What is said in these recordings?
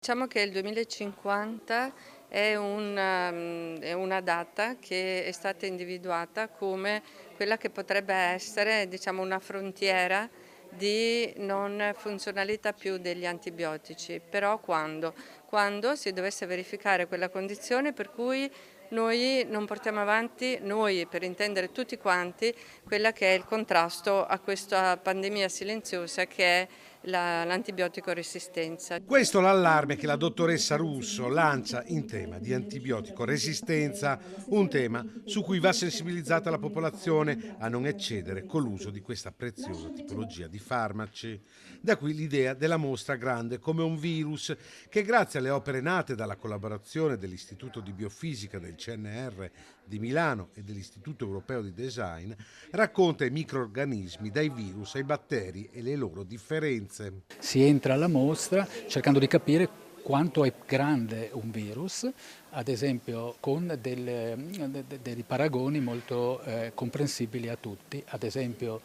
Diciamo che il 2050 è una data che è stata individuata come quella che potrebbe essere, diciamo, una frontiera di non funzionalità più degli antibiotici. Però quando? Quando si dovesse verificare quella condizione per cui noi non portiamo avanti, noi per intendere tutti quanti, quella che è il contrasto a questa pandemia silenziosa che è l'antibiotico resistenza. Questo l'allarme che la dottoressa Russo lancia in tema di antibiotico resistenza, un tema su cui va sensibilizzata la popolazione a non eccedere con l'uso di questa preziosa tipologia di farmaci. Da qui l'idea della mostra grande come un virus che, grazie alle opere nate dalla collaborazione dell'Istituto di Biofisica del CNR di Milano e dell'Istituto Europeo di Design, racconta i microrganismi dai virus ai batteri e le loro differenze. Si entra alla mostra cercando di capire quanto è grande un virus, ad esempio con dei paragoni molto comprensibili a tutti, ad esempio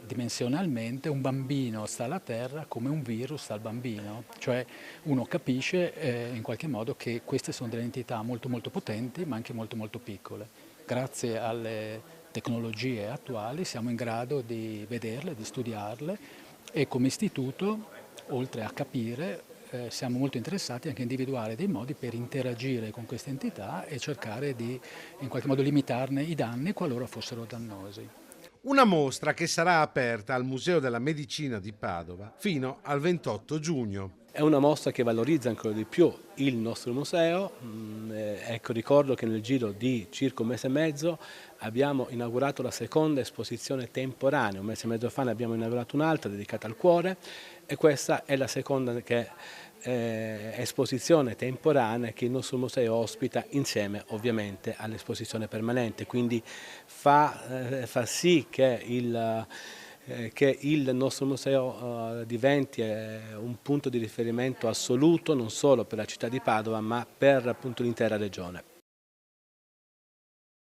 dimensionalmente un bambino sta alla Terra come un virus sta al bambino, cioè uno capisce in qualche modo che queste sono delle entità molto molto potenti ma anche molto molto piccole. Grazie alle tecnologie attuali siamo in grado di vederle, di studiarle e come istituto, oltre a capire, siamo molto interessati anche a individuare dei modi per interagire con queste entità e cercare di in qualche modo limitarne i danni qualora fossero dannosi. Una mostra che sarà aperta al Museo della Medicina di Padova fino al 28 giugno. È una mostra che valorizza ancora di più il nostro museo. Ecco, ricordo che nel giro di circa un mese e mezzo abbiamo inaugurato la seconda esposizione temporanea. Un mese e mezzo fa ne abbiamo inaugurato un'altra dedicata al cuore e questa è la seconda esposizione temporanea che il nostro museo ospita insieme ovviamente all'esposizione permanente. Quindi fa sì che il nostro museo diventi un punto di riferimento assoluto non solo per la città di Padova ma per appunto l'intera regione.